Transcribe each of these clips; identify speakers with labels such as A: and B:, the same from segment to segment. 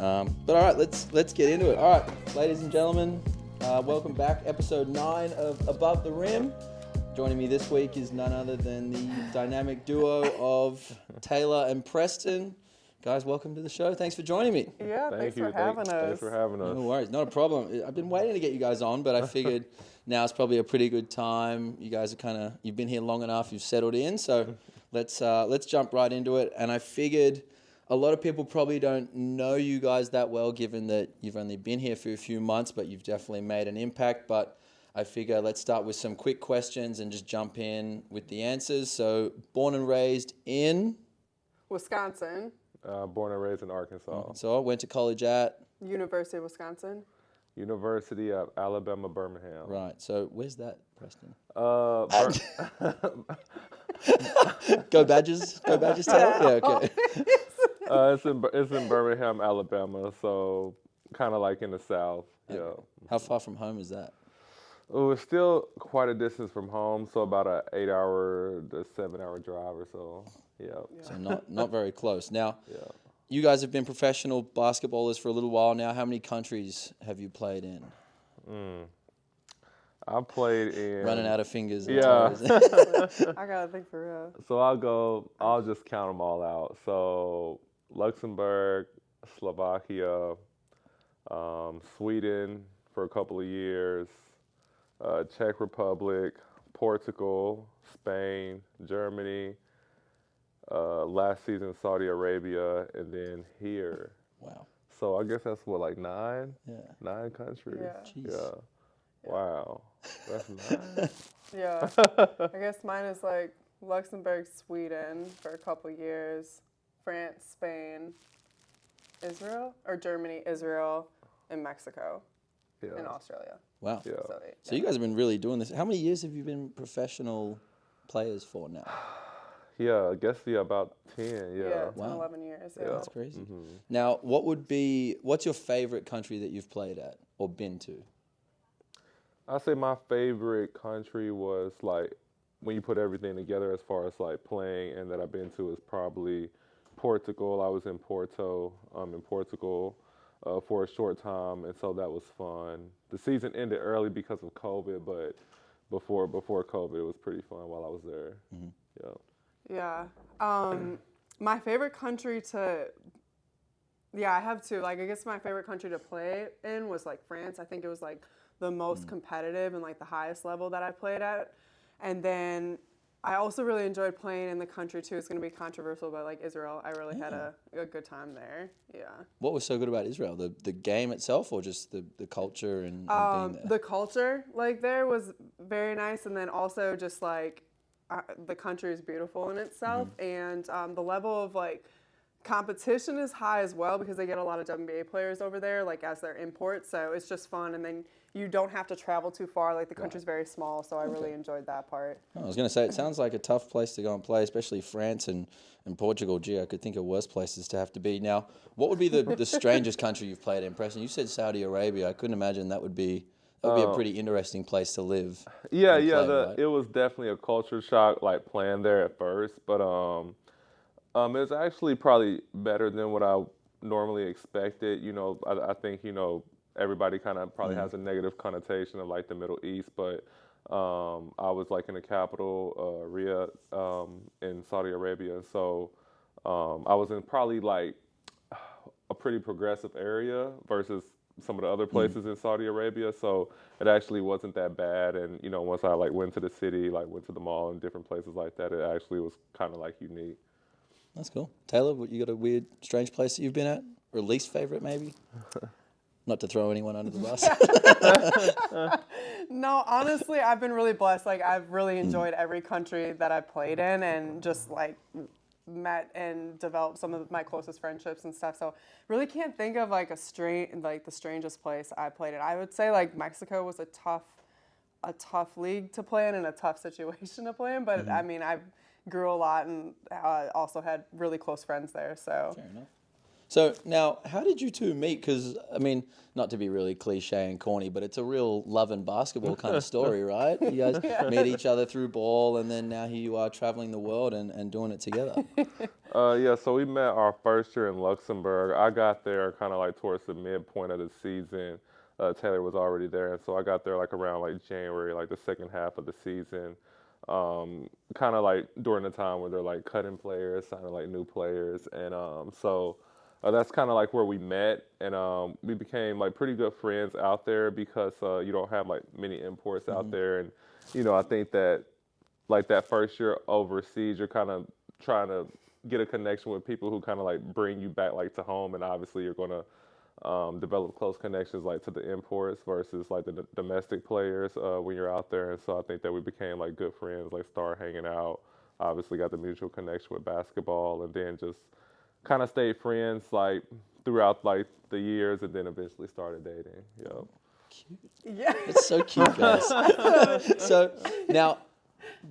A: But all right, let's get into it. All right, ladies and gentlemen, welcome back. Episode 9 of Above the Rim. Joining me this week is none other than the dynamic duo of Taylor and Preston. Guys, welcome to the show. Thanks for joining me.
B: Yeah, thanks for having us.
C: Thanks for having us.
A: No worries, not a problem. I've been waiting to get you guys on, but I figured now's probably a pretty good time. You guys are you've been here long enough, you've settled in, so let's jump right into it. And I figured a lot of people probably don't know you guys that well, given that you've only been here for a few months, but you've definitely made an impact. But I figure let's start with some quick questions and just jump in with the answers. So, born and raised in?
B: Wisconsin.
C: Born and raised in Arkansas.
A: So, went to college at?
B: University of Wisconsin.
C: University of Alabama, Birmingham.
A: Right. So, where's that, Preston? Go Badgers. Go Badgers, Taylor? Yeah, okay.
C: It's in Birmingham, Alabama, so kind of like in the South.
A: Okay.
C: Yeah.
A: How far from home is that?
C: Oh, it's still quite a distance from home, so about an 8-hour to 7-hour drive or so. Yeah.
A: So not very close. Now,
C: Yeah.
A: you guys have been professional basketballers for a little while now. How many countries have you played in?
C: I played in.
A: Running out of fingers.
C: Yeah.
B: I gotta think for real.
C: So I'll just count them all out. So Luxembourg, Slovakia, Sweden for a couple of years, Czech Republic, Portugal, Spain, Germany, last season Saudi Arabia, and then here.
A: Wow.
C: So I guess that's what, like 9?
A: Yeah.
C: 9 countries.
B: Yeah.
A: Jeez.
C: Yeah. Wow. That's nice.
B: Yeah. I guess mine is like Luxembourg, Sweden for a couple years, France, Spain, Israel, or Germany, Israel, and Mexico, and Australia.
A: Wow.
C: Yeah.
A: So you guys have been really doing this. How many years have you been professional players for now?
C: Yeah, I guess about 10,
B: Yeah, 10,
A: Wow.
B: 11 years.
C: Yeah.
A: That's crazy.
C: Mm-hmm.
A: Now, what's your favorite country that you've played at or been to?
C: I'd say my favorite country was like, when you put everything together as far as like playing and that I've been to, is probably Portugal. I was in Porto, in Portugal for a short time, and so that was fun. The season ended early because of COVID, but before COVID, it was pretty fun while I was there. Mm-hmm. Yeah.
B: Yeah. My favorite country I have two. Like, I guess my favorite country to play in was like France. I think it was like the most competitive and like the highest level that I played at. And then I also really enjoyed playing in the country too. It's going to be controversial, but like Israel, I really had a good time there. Yeah.
A: What was so good about Israel? The game itself, or just the culture and being there?
B: The culture like there was very nice, and then also just like the country is beautiful in itself, and the level of like competition is high as well, because they get a lot of WNBA players over there, like as their imports. So it's just fun, and then you don't have to travel too far. Like the country's very small, so I really enjoyed that part.
A: I was going to say, it sounds like a tough place to go and play, especially France and Portugal. Gee, I could think of worse places to have to be. Now, what would be the strangest country you've played in, Preston? You said Saudi Arabia. I couldn't imagine that would be a pretty interesting place to live.
C: Yeah,
A: play, right?
C: It was definitely a culture shock, like playing there at first, but it was actually probably better than what I normally expected. You know, I think, everybody kind of probably has a negative connotation of like the Middle East, but I was like in the capital, Riyadh, in Saudi Arabia, and so I was in probably like a pretty progressive area versus some of the other places in Saudi Arabia, so it actually wasn't that bad. And once I like went to the city, like went to the mall and different places like that, it actually was kind of like unique.
A: That's cool. Taylor, you got a weird, strange place that you've been at? Or least favorite, maybe? Not to throw anyone under the bus.
B: No, honestly, I've been really blessed. Like, I've really enjoyed every country that I've played in, and just like met and developed some of my closest friendships and stuff. So really can't think of like the strangest place I played in. I would say like Mexico was a tough league to play in and a tough situation to play in. But I mean, I grew a lot and also had really close friends there. So
A: Fair enough. So now, how did you two meet? Because I mean, not to be really cliche and corny, but it's a real love and basketball kind of story, right? You guys meet each other through ball, and then now here you are traveling the world and doing it together.
C: Yeah, so we met our first year in Luxembourg. I got there kind of like towards the midpoint of the season. Taylor was already there, and so I got there like around like January, like the second half of the season. Kind of like during the time where they're like cutting players, signing like new players, and that's kind of like where we met, and we became like pretty good friends out there because you don't have like many imports out there, and I think that like that first year overseas, you're kind of trying to get a connection with people who kind of like bring you back like to home, and obviously you're gonna develop close connections like to the imports versus like the domestic players when you're out there. And so I think that we became like good friends, like started hanging out. Obviously got the mutual connection with basketball, and then just kind of stayed friends like throughout like the years, and then eventually started dating. Yep.
A: Cute.
B: Yeah.
A: It's so cute, guys. So now,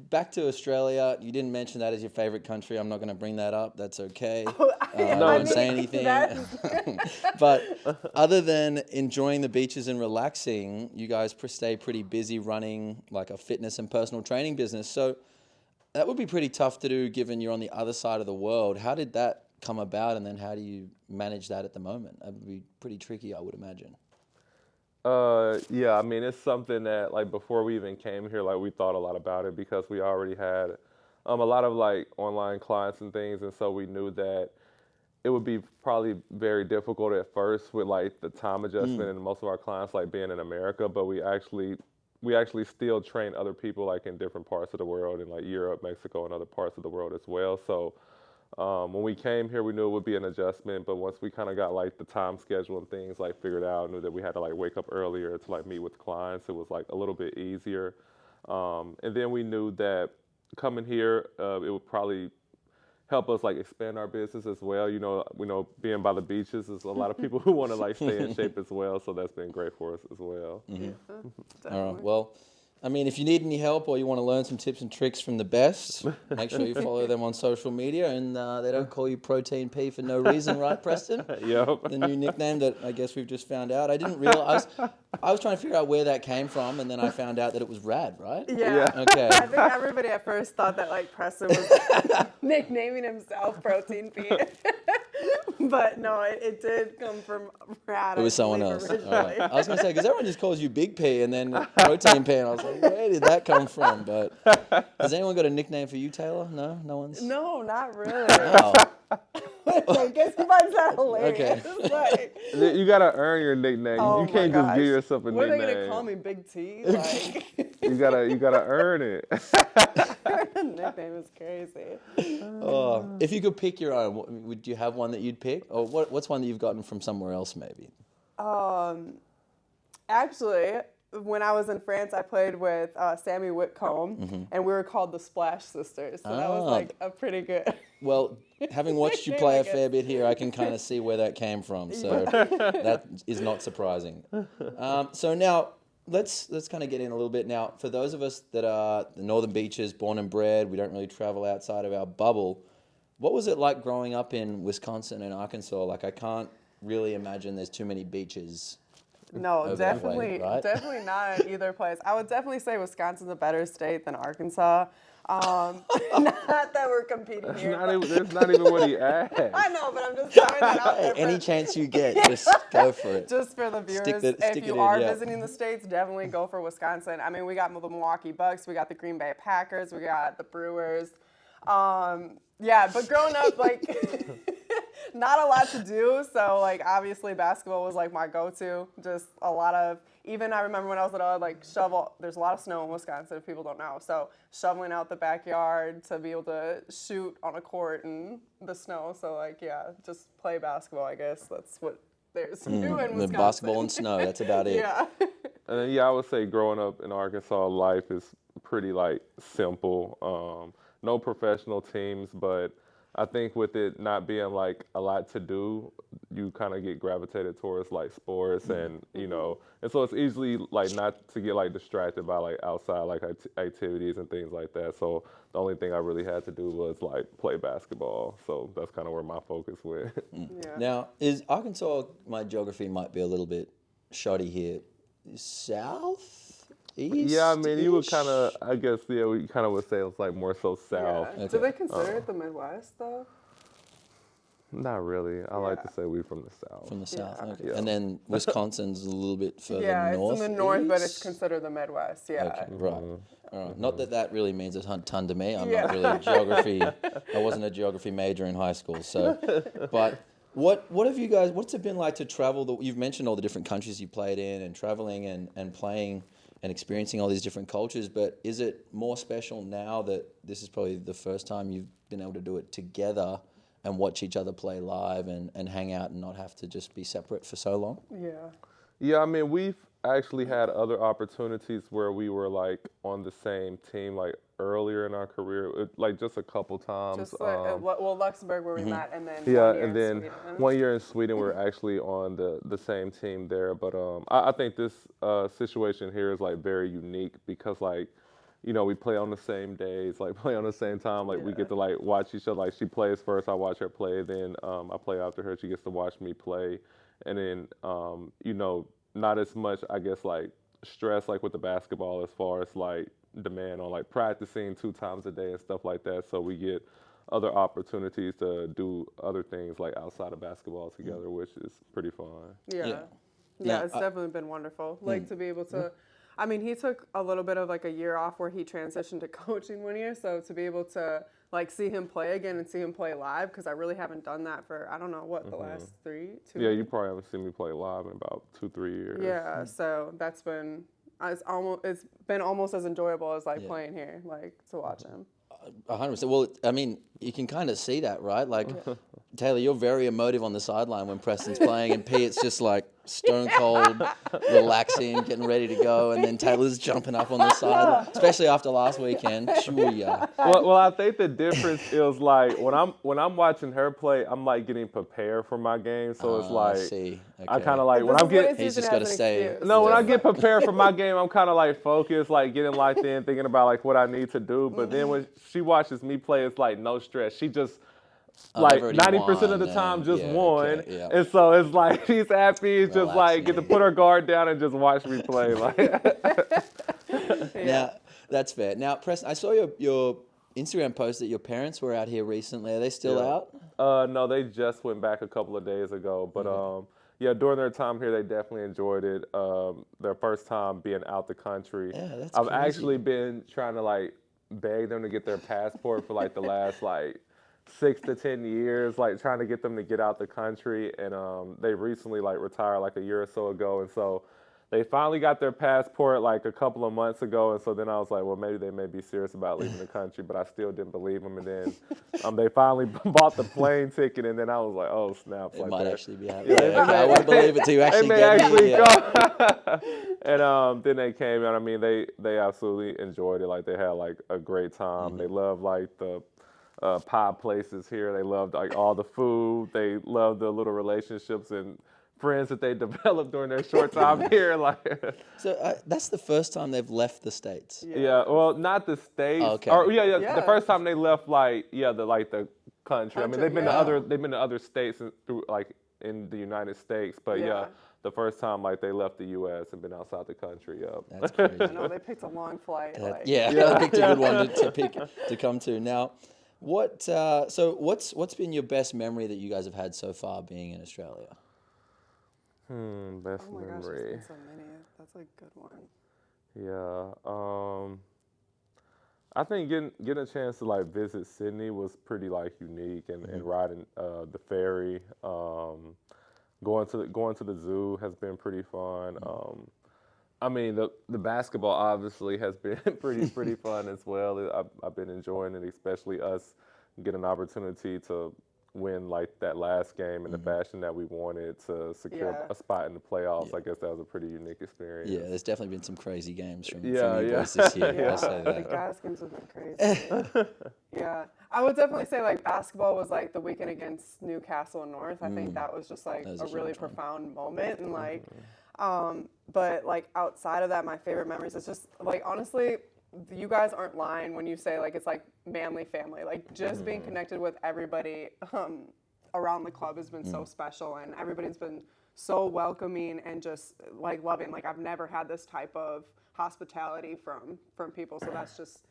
A: back to Australia. You didn't mention that as your favorite country. I'm not going to bring that up. That's okay. I won't say anything. But other than enjoying the beaches and relaxing, you guys stay pretty busy running like a fitness and personal training business. So that would be pretty tough to do given you're on the other side of the world. How did that come about, and then how do you manage that at the moment? That would be pretty tricky, I would imagine.
C: Yeah, I mean, it's something that like before we even came here, like we thought a lot about it because we already had a lot of like online clients and things, and so we knew that it would be probably very difficult at first with like the time adjustment and most of our clients like being in America, but we actually still train other people like in different parts of the world, in like Europe, Mexico, and other parts of the world as well. So when we came here, we knew it would be an adjustment, but once we kind of got like the time schedule and things like figured out, knew that we had to like wake up earlier to like meet with clients, it was like a little bit easier. And then we knew that coming here, it would probably help us like expand our business as well. We know being by the beaches, there's a lot of people who want to like stay in shape as well, so that's been great for us as well.
B: Yeah,
A: All right. Well, I mean, if you need any help or you want to learn some tips and tricks from the best, make sure you follow them on social media, and they don't call you Protein P for no reason, right, Preston?
C: Yep.
A: The new nickname that I guess we've just found out. I didn't realize. I was trying to figure out where that came from, and then I found out that it was Rad, right?
B: Yeah.
A: Okay.
B: I think everybody at first thought that like Preston was nicknaming himself Protein P. But no, it did come from Brad.
A: It was someone else. All
B: Originally.
A: right. I was going to say, because everyone just calls you Big P and then Protein P, and I was like, where did that come from? But has anyone got a nickname for you, Taylor? No? No one's?
B: No, not really.
A: Oh.
B: I guess he finds that hilarious.
A: Okay.
B: Like,
C: You gotta earn your nickname.
B: oh
C: You
B: my
C: can't just
B: gosh.
C: give yourself a
B: What
C: nickname.
B: are they gonna call me, Big T? Like,
C: You gotta earn it.
B: nickname is crazy.
A: Oh. If you could pick your own, would you have one that you'd pick? Or what's one that you've gotten from somewhere else, maybe?
B: Actually, when I was in France, I played with Sammy Whitcomb, and we were called the Splash Sisters. So that was like a pretty good.
A: Well, having watched you play a fair bit here, I can kind of see where that came from. So that is not surprising. So now let's kind of get in a little bit. Now, for those of us that are the Northern Beaches, born and bred, we don't really travel outside of our bubble. What was it like growing up in Wisconsin and Arkansas? Like, I can't really imagine there's too many beaches.
B: No,
A: over that way,
B: definitely,
A: right?
B: definitely not in either place. I would definitely say Wisconsin's a better state than Arkansas. Not that we're competing here.
C: That's not even what he asked.
B: I know, but I'm just throwing that out there.
A: Any chance you get, just go for it.
B: Just for the viewers,
A: stick
B: if
A: it
B: you
A: in,
B: are
A: yeah.
B: visiting the States, definitely go for Wisconsin. I mean, we got the Milwaukee Bucks, we got the Green Bay Packers, we got the Brewers. Yeah, but growing up, like, not a lot to do. So, like, obviously basketball was, like, my go-to. Just a lot of, even I remember when I was little, I'd, like, shovel. There's a lot of snow in Wisconsin, if people don't know. So, shoveling out the backyard to be able to shoot on a court in the snow. So, like, yeah, just play basketball, I guess. That's what there's to do in Wisconsin.
A: Basketball and snow, that's about it.
B: Yeah.
C: And then, yeah, I would say growing up in Arkansas, life is pretty like simple. No professional teams, but I think with it not being like a lot to do, you kind of get gravitated towards like sports and and so it's easily like not to get like distracted by like outside like activities and things like that. So the only thing I really had to do was like play basketball. So that's kind of where my focus went.
B: Yeah.
A: Now, is Arkansas, my geography might be a little bit shoddy here, south? East?
C: Yeah, I mean, you would kind of, I guess, yeah, we kind of would say it's like more so south.
B: Yeah.
A: Okay.
B: Do they consider it the Midwest though?
C: Not really. I like to say we from the south.
A: From the south,
B: Yeah.
A: okay.
C: Yeah.
A: And then Wisconsin's a little bit further
B: Yeah,
A: north.
B: it's in the north, but it's
A: east?
B: considered the Midwest. Yeah.
A: Okay, right. All right. Not that that really means a ton to me. I'm
B: Yeah.
A: not really a geography. I wasn't a geography major in high school, so. But what have you guys? What's it been like to travel? You've mentioned all the different countries you played in, and traveling and playing and experiencing all these different cultures. But is it more special now that this is probably the first time you've been able to do it together and watch each other play live and hang out and not have to just be separate for so long?
B: Yeah.
C: Yeah, I mean, we've actually had other opportunities where we were like on the same team like earlier in our career, like just a couple times.
B: Just like, well, Luxembourg where we met, and then
C: Yeah,
B: 1 year
C: and
B: in
C: then
B: Sweden.
C: 1 year in Sweden, we're actually on the same team there. But I think this situation here is like very unique because like, we play on the same days, like play on the same time. Like we
B: Yeah.
C: get to like watch each other. Like she plays first, I watch her play. Then I play after her. She gets to watch me play. And then, not as much, I guess, like stress like with the basketball as far as like demand on like practicing 2 times a day and stuff like that. So we get other opportunities to do other things like outside of basketball together, which is pretty fun.
B: Yeah.
A: Yeah.
B: Yeah,
A: Now,
B: it's definitely been wonderful. Like to be able to, I mean, he took a little bit of like a year off where he transitioned to coaching 1 year. So to be able to like see him play again and see him play live, because I really haven't done that for, I don't know, what, the last 2
C: Yeah, you probably haven't seen me play live in about 2-3 years.
B: Yeah, so that's been, it's been almost as enjoyable as like
A: Yeah.
B: playing here, like to watch him.
A: 100%. Well, I mean, you can kind of see that, right? Like, Taylor, you're very emotive on the sideline when Preston's playing, and P, it's just like stone cold, relaxing, getting ready to go, and then Taylor's jumping up on the sideline, especially after last weekend. Shoo-ya.
C: Well, I think the difference is like when I'm watching her play, I'm like getting prepared for my game. So it's
A: I
C: like
A: see.
C: I
A: Okay.
C: kind of like when I'm getting.
A: He's just gotta stay-
C: No, when I get prepared for my game, I'm kind of like focused, like getting locked in, thinking about like what I need to do. But then when she watches me play, it's like no stress. She just like
A: I've already
C: 90% of the
A: won,
C: time just
A: yeah,
C: won,
A: okay, yeah.
C: and so it's like she's happy. It's just like get to
A: Relaxing.
C: put her guard down and just watch me play. Like
A: Now, that's fair. Now, Preston, I saw your Instagram post that your parents were out here recently. Are they still
C: Yeah.
A: out?
C: No, they just went back a couple of days ago, but yeah, during their time here, they definitely enjoyed it. Their first time being out the country.
A: Yeah, that's
C: I've
A: crazy.
C: actually been trying to like beg them to get their passport for like the last like 6 to 10 years, like trying to get them to get out the country. And they recently like retired like a year or so ago, and so they finally got their passport like a couple of months ago. And so then I was like, well, maybe they may be serious about leaving the country, but I still didn't believe them. And then they finally bought the plane ticket, and then I was like, oh snap!
A: It
C: like
A: might
C: that.
A: actually be happening.
C: Yeah,
A: Yeah, okay, I wouldn't believe it till you
C: They
A: actually
C: may
A: get
C: actually
A: here.
C: go. And then they came out. I mean, they absolutely enjoyed it. Like they had like a great time. They love like the pie places here. They loved like all the food. They loved the little relationships and friends that they developed during their short time here. Like
A: So that's the first time they've left the States.
C: yeah, well, not the States.
A: Okay.
C: Or yeah.
B: Yeah.
C: The first time they left, like the country. I mean, they've been
B: yeah.
C: to other states through like in the United States, but yeah, the first time like they left the U.S. and been outside the country. Yeah.
A: That's crazy.
B: I know they picked a long flight. Like,
A: Yeah, I picked a good one to come to. Now, what's been your best memory that you guys have had so far being in Australia?
C: Best
B: Oh my gosh,
C: memory.
B: there's been so many. That's a good one.
C: Yeah. I think getting a chance to like visit Sydney was pretty like unique, and riding the ferry, going to the zoo has been pretty fun. I mean the basketball obviously has been pretty fun as well. I've been enjoying it, especially us getting an opportunity to win like that last game in the fashion that we wanted to secure a spot in the playoffs. I guess that was a pretty unique experience.
A: Yeah, there's definitely been some crazy games from you
C: Yeah.
A: boys this year.
B: Yeah,
A: I'll say
B: the
A: that.
B: gas games have been crazy. Yeah, I would definitely say like basketball was like the weekend against Newcastle North. I think that was just like
A: was
B: a
A: a
B: really
A: huge one.
B: profound moment, and like, but like outside of that, my favorite memories is just like honestly, you guys aren't lying when you say like it's like Manly family. Like just being connected with everybody around the club has been so special, and everybody's been so welcoming and just like loving. Like I've never had this type of hospitality from people, so that's just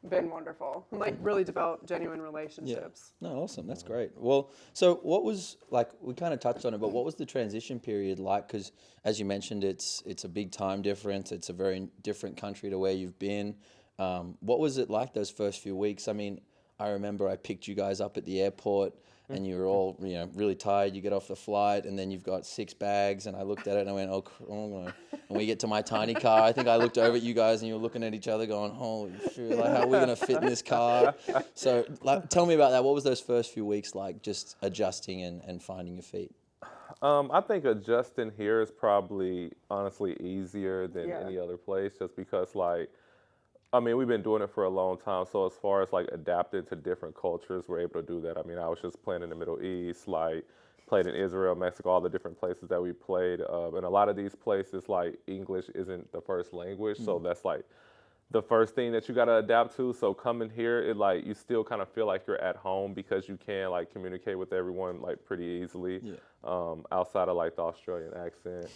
B: been wonderful. Like really developed genuine relationships.
A: No, awesome. That's great. Well, so what was, like, we kind of touched on it, but what was the transition period like? Because as you mentioned, it's a big time difference. It's a very different country to where you've been. What was it like those first few weeks? I mean, I remember I picked you guys up at the airport and you were all, really tired. You get off the flight and then you've got 6 bags, and I looked at it and I went, oh no. And we get to my tiny car. I think I looked over at you guys and you were looking at each other going, holy shit, like how are we going to fit in this car? So like, tell me about that. What was those first few weeks like, just adjusting and finding your feet?
C: I think adjusting here is probably honestly easier than any other place, just because like, I mean, we've been doing it for a long time. So as far as like adapting to different cultures, we're able to do that. I mean, I was just playing in the Middle East, like played in Israel, Mexico, all the different places that we played. And a lot of these places, like English isn't the first language. So that's like the first thing that you got to adapt to. So coming here, it like you still kind of feel like you're at home because you can like communicate with everyone like pretty easily. Outside of like the Australian accent.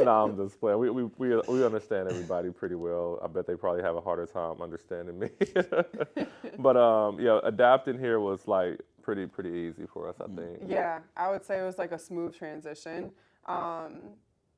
C: No, I'm just playing. We understand everybody pretty well. I bet they probably have a harder time understanding me. But adapting here was like pretty easy for us, I think.
B: Yeah, I would say it was like a smooth transition.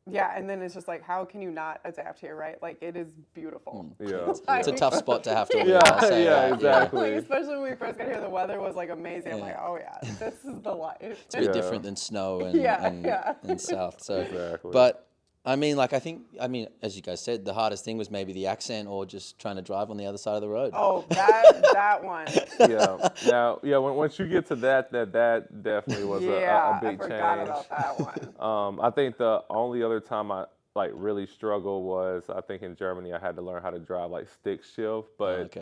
B: Yeah, and then it's just like, how can you not adapt here, right? Like, it is beautiful.
C: Yeah.
A: It's a tough spot to have to live.
C: Yeah,
A: I'll say that.
C: exactly.
B: Like, especially when we first got here, the weather was like amazing. I'm like, oh yeah, this is the life.
A: It's a bit different than snow and south. So,
C: Exactly.
A: But I mean, like, I mean, as you guys said, the hardest thing was maybe the accent or just trying to drive on the other side of the road.
B: Oh, that one.
C: Yeah. Now, once you get to that definitely was a big
B: I forgot
C: change.
B: about that one.
C: I think the only other time I like really struggled was I think in Germany I had to learn how to drive like stick shift, but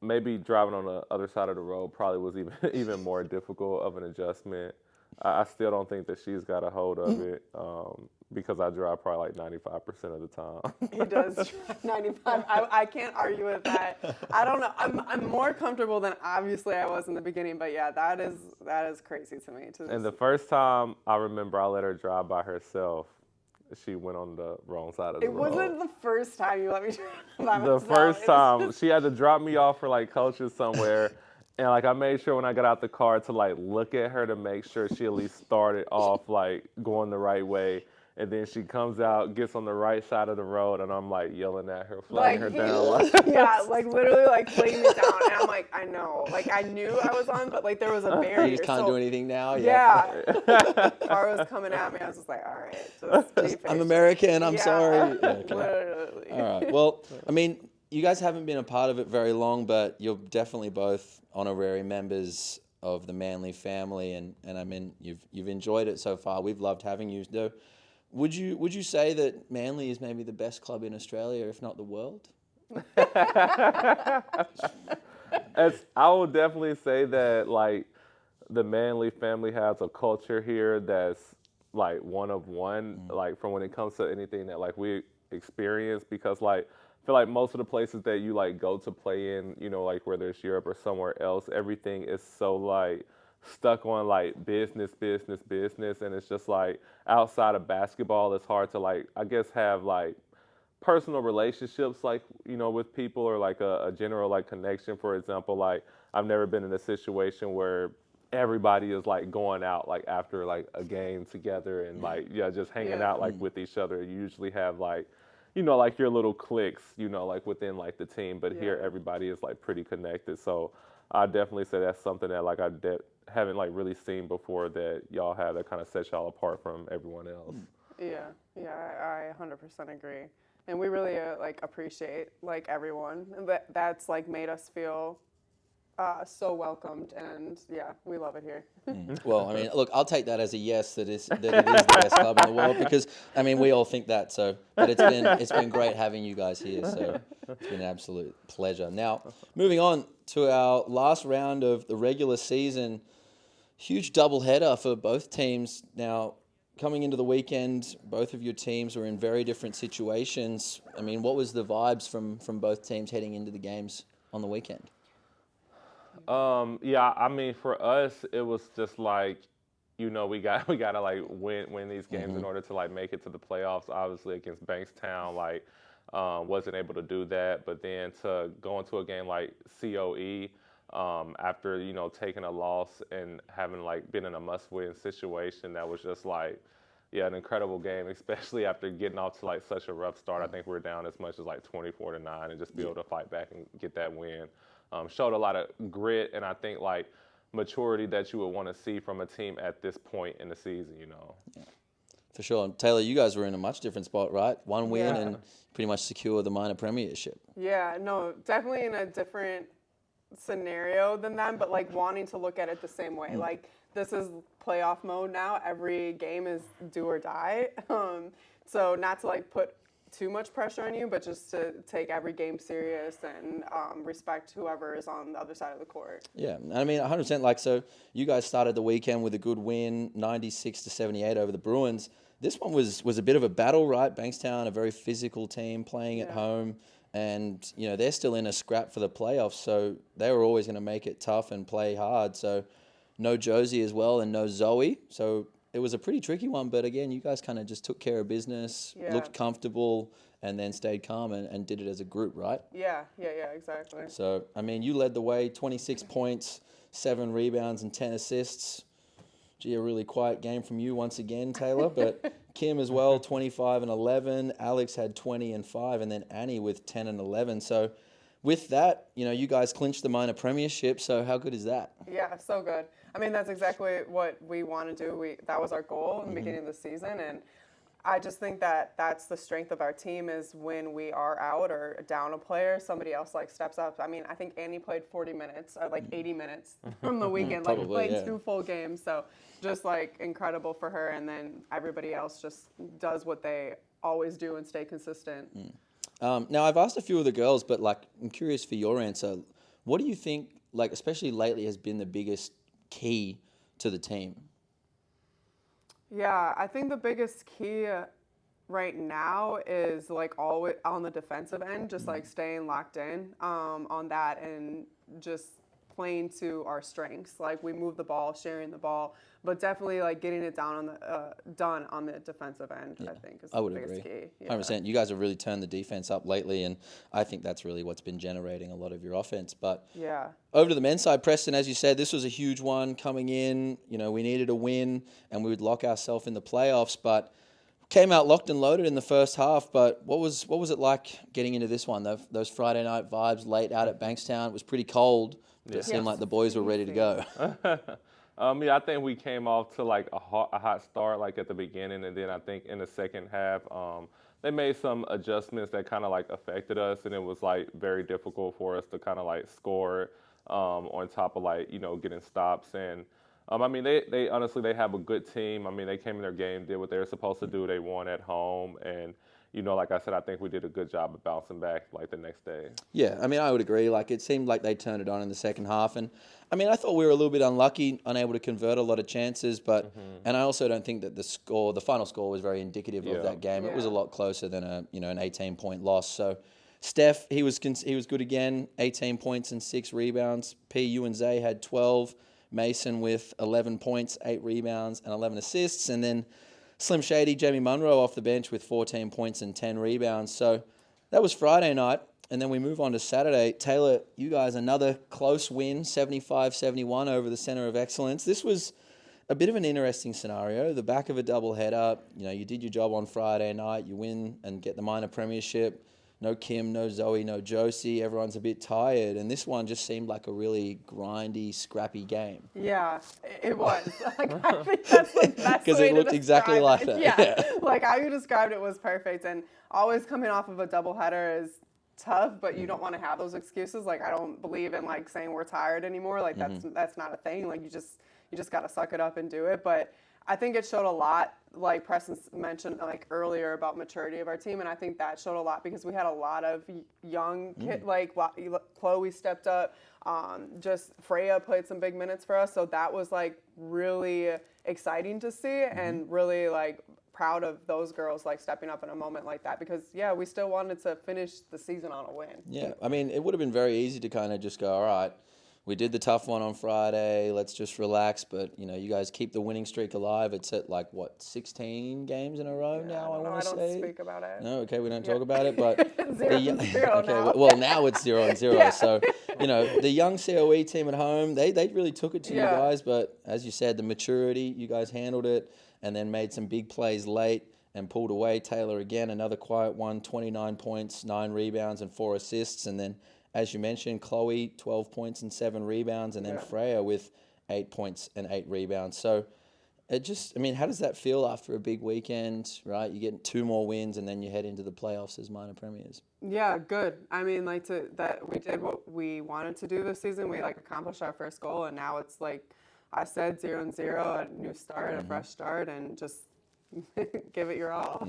C: maybe driving on the other side of the road probably was even more difficult of an adjustment. I still don't think that she's got a hold of it because I drive probably like 95% of the time.
B: He does drive 95. I can't argue with that. I don't know. I'm more comfortable than obviously I was in the beginning, but yeah, that is crazy to me.
C: And the first time I remember I let her drive by herself, she went on the wrong side of the road.
B: It wasn't the first time you let me drive by myself.
C: The first time, she had to drop me off for like coaches somewhere. And like I made sure when I got out the car to like look at her to make sure she at least started off like going the right way. And then she comes out, gets on the right side of the road, and I'm like yelling at her, flagging her down.
B: Yeah, like literally like flagging me down. And I'm like, I know. Like I knew I was on, but like there was a barrier.
A: You just can't do anything now?
B: Yeah. Car was coming at me. I was just like, all right, just be patient.
A: I'm American, I'm sorry. Yeah, okay.
B: Literally.
A: All right. Well, I mean, you guys haven't been a part of it very long, but you're definitely both honorary members of the Manly family, and I mean, you've enjoyed it so far. We've loved having you. Though, would you say that Manly is maybe the best club in Australia, if not the world?
C: I would definitely say that like the Manly family has a culture here that's like one of one, like from when it comes to anything that like we experience, because like I feel like most of the places that you like go to play in, like whether it's Europe or somewhere else, everything is so like stuck on like business, and it's just like outside of basketball, it's hard to like, I guess, have like personal relationships like, with people, or like a general like connection. For example, like I've never been in a situation where everybody is like going out like after like a game together and like just hanging out like with each other. You usually have like like your little cliques, like within like the team, but here everybody is like pretty connected. So I definitely say that's something that like I haven't like really seen before, that y'all have that kind of sets y'all apart from everyone else.
B: Yeah, I 100% agree. And we really like appreciate like everyone. That's like made us feel so welcomed, and yeah, we love it here.
A: Well, I mean, look, I'll take that as a yes that it is the best club in the world because I mean we all think that. So, but it's been great having you guys here. So it's been an absolute pleasure. Now, moving on to our last round of the regular season, huge doubleheader for both teams. Now, coming into the weekend, both of your teams were in very different situations. I mean, what was the vibes from both teams heading into the games on the weekend?
C: Yeah, I mean, for us, it was just like, we gotta like win these games in order to like make it to the playoffs. Obviously, against Bankstown, like wasn't able to do that. But then to go into a game like COE, after taking a loss and having like been in a must-win situation, that was just like, yeah, an incredible game, especially after getting off to like such a rough start. I think we were down as much as like 24-9, and just be able to fight back and get that win. Showed a lot of grit, and I think like maturity that you would want to see from a team at this point in the season.
A: Yeah, for sure. And Taylor, you guys were in a much different spot, right? One win
B: Yeah.
A: and pretty much secure the minor premiership.
B: Yeah, no, definitely in a different scenario than them, but like wanting to look at it the same way. Like this is playoff mode now. Every game is do or die. So not to like put too much pressure on you, but just to take every game serious and respect whoever is on the other side of the court.
A: Yeah, I mean, 100%. Like, so you guys started the weekend with a good win, 96-78 over the Bruins. This one was a bit of a battle, right? Bankstown, a very physical team playing at home, and they're still in a scrap for the playoffs, so they were always going to make it tough and play hard. So no Josie as well, and no Zoe. So it was a pretty tricky one, but again, you guys kind of just took care of business, looked comfortable, and then stayed calm and did it as a group, right?
B: Yeah, exactly.
A: So, I mean, you led the way, 26 points, 7 rebounds, and 10 assists. Gee, a really quiet game from you once again, Taylor, but Kim as well, 25 and 11. Alex had 20 and 5, and then Annie with 10 and 11. So with that, you guys clinched the minor premiership, so how good is that?
B: Yeah, so good. I mean, that's exactly what we want to do. That was our goal in the beginning of the season, and I just think that that's the strength of our team is when we are out or down a player, somebody else like steps up. I mean, I think Annie played 40 minutes or like 80 minutes from the weekend, like
A: Probably,
B: played 2 full games. So just like incredible for her, and then everybody else just does what they always do and stay consistent.
A: Now, I've asked a few of the girls, but like I'm curious for your answer. What do you think, like especially lately, has been the biggest key to the team?
B: Yeah, I think the biggest key right now is like always on the defensive end, just like staying locked in on that and just playing to our strengths. Like we move the ball, sharing the ball, but definitely like getting it down on the done on the defensive end. I think is the biggest key. Yeah.
A: 100%. You guys have really turned the defense up lately, and I think that's really what's been generating a lot of your offense. But
B: Yeah.
A: over to the men's side, Preston, as you said, this was a huge one coming in. We needed a win, and we would lock ourselves in the playoffs. But came out locked and loaded in the first half. But what was it like getting into this one? Those Friday night vibes late out at Bankstown. It was pretty cold, but it seemed like the boys were ready to go.
C: Yeah, I think we came off to like a hot start like at the beginning, and then I think in the second half, they made some adjustments that kind of like affected us, and it was like very difficult for us to kind of like score on top of like getting stops. And I mean they honestly they have a good team. I mean they came in their game, did what they were supposed to do. They won at home, and like I said, I think we did a good job of bouncing back like the next day.
A: Yeah, I mean, I would agree. Like, it seemed like they turned it on in the second half. And, I mean, I thought we were a little bit unlucky, unable to convert a lot of chances. But, and I also don't think that the final score was very indicative of that game. It was a lot closer than an 18-point loss. So, Steph, he was good again, 18 points and 6 rebounds. You and Zay had 12. Mason with 11 points, 8 rebounds, and 11 assists. And then Slim Shady, Jamie Munro off the bench with 14 points and 10 rebounds. So that was Friday night. And then we move on to Saturday. Taylor, you guys, another close win, 75-71 over the Center of Excellence. This was a bit of an interesting scenario. The back of a doubleheader. You did your job on Friday night. You win and get the minor premiership. No Kim, no Zoe, no Josie. Everyone's a bit tired. And this one just seemed like a really grindy, scrappy game.
B: Yeah, it was. Like, I think that's the best
A: Because
B: way
A: it looked
B: to
A: exactly
B: describe
A: like
B: it.
A: that.
B: Yeah, like how you described it was perfect. And always coming off of a doubleheader is tough, but you don't want to have those excuses. Like, I don't believe in like saying we're tired anymore. Like that's not a thing. Like you just got to suck it up and do it. But I think it showed a lot, like Preston mentioned like earlier about maturity of our team, and I think that showed a lot because we had a lot of young kids. Like Chloe stepped up, just Freya played some big minutes for us, so that was like really exciting to see, and really like proud of those girls like stepping up in a moment like that because we still wanted to finish the season on a win.
A: Yeah, I mean, it would have been very easy to kind of just go, all right, we did the tough one on Friday, let's just relax. But, you guys keep the winning streak alive. It's at 16 games in a row now, I want to say?
B: I don't speak about it.
A: No, okay, we don't talk about it. But
B: 0-0 now.
A: Well, now it's 0-0. So, the young COE team at home, they really took it to you guys. But as you said, the maturity, you guys handled it and then made some big plays late and pulled away. Taylor, again, another quiet one, 29 points, 9 rebounds and 4 assists. And then, as you mentioned, Chloe, 12 points and 7 rebounds, and then Freya with 8 points and 8 rebounds. So how does that feel after a big weekend, right? You get 2 more wins, and then you head into the playoffs as minor premiers.
B: Yeah, good. I mean, that we did what we wanted to do this season. We accomplished our first goal, and now it's like I said, 0-0, a new start, a fresh start, and just give it your all.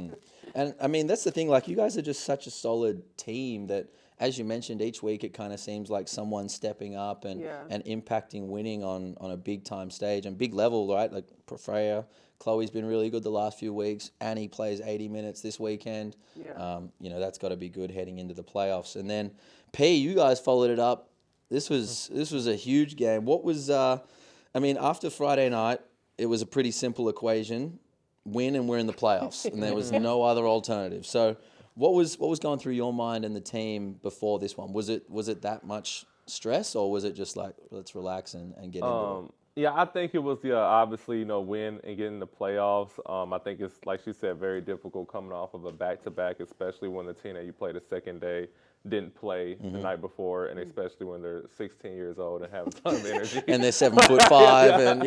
A: And I mean, that's the thing. Like, you guys are just such a solid team that, as you mentioned, each week it kind of seems like someone's stepping up and impacting winning on a big time stage and big level, right? Like Freya, Chloe's been really good the last few weeks. Annie plays 80 minutes this weekend. That's got to be good heading into the playoffs. And then P, you guys followed it up. This was a huge game. What was after Friday night, it was a pretty simple equation: win and we're in the playoffs, and there was no other alternative. So, what was going through your mind and the team before this one? Was it that much stress, or was it just like, let's relax and get into it?
C: Yeah, I think it was obviously win and get in the playoffs. I think it's, like she said, very difficult coming off of a back-to-back, especially when the team that you play the second day didn't play the night before, and especially when they're 16 years old and have a ton of energy.
A: And they're 7'5", and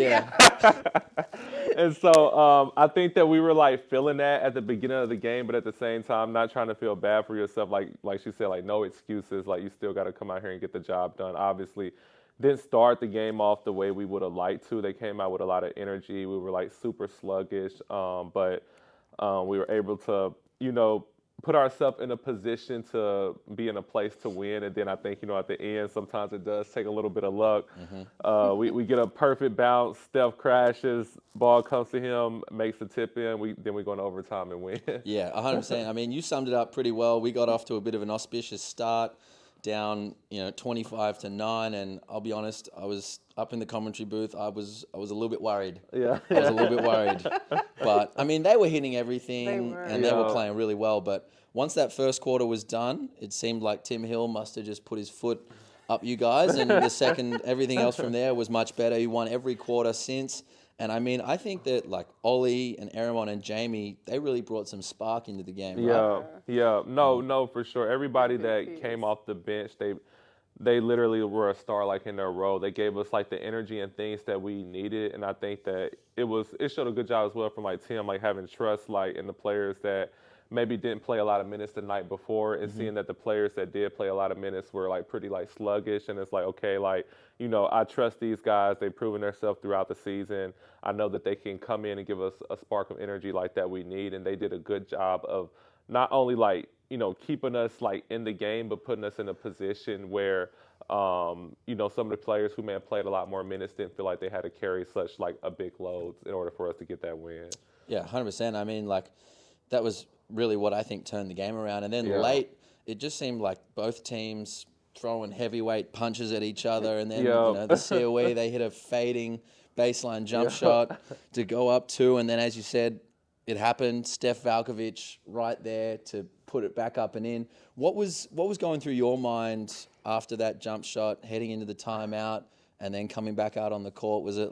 C: And so I think that we were feeling that at the beginning of the game, but at the same time, not trying to feel bad for yourself. Like she said, no excuses. You still got to come out here and get the job done. Obviously, didn't start the game off the way we would have liked to. They came out with a lot of energy. We were super sluggish, but we were able to, put ourselves in a position to be in a place to win. And then I think, at the end, sometimes it does take a little bit of luck. We get a perfect bounce. Steph crashes, ball comes to him, makes the tip in. Then we go into overtime and win.
A: Yeah, 100%. I mean, you summed it up pretty well. We got off to a bit of an auspicious start, down 25-9, and I'll be honest, I was up in the commentary booth. I was a little bit worried.
C: Yeah,
A: I was a little bit worried. But I mean, they were hitting everything and they were playing really well. But once that first quarter was done, it seemed like Tim Hill must have just put his foot up you guys, and the second, everything else from there was much better. He won every quarter since. And I mean, I think that Ollie and Aramon and Jamie, they really brought some spark into the game. Right?
C: Yeah. No, for sure. Everybody that came off the bench, they literally were a star in their role. They gave us the energy and things that we needed, and I think that it showed a good job as well from Tim, having trust in the players that maybe didn't play a lot of minutes the night before, and seeing that the players that did play a lot of minutes were pretty sluggish, and it's okay, I trust these guys. They've proven themselves throughout the season. I know that they can come in and give us a spark of energy that we need, and they did a good job of not only keeping us in the game, but putting us in a position where some of the players who may have played a lot more minutes didn't feel like they had to carry such a big load in order for us to get that win.
A: Yeah, 100%. I mean, that was really what I think turned the game around. And then late, it just seemed like both teams throwing heavyweight punches at each other. And then, the COE, they hit a fading baseline jump shot to go up 2. And then, as you said, it happened. Steph Valkovic right there to put it back up and in. What was going through your mind after that jump shot, heading into the timeout, and then coming back out on the court? Was it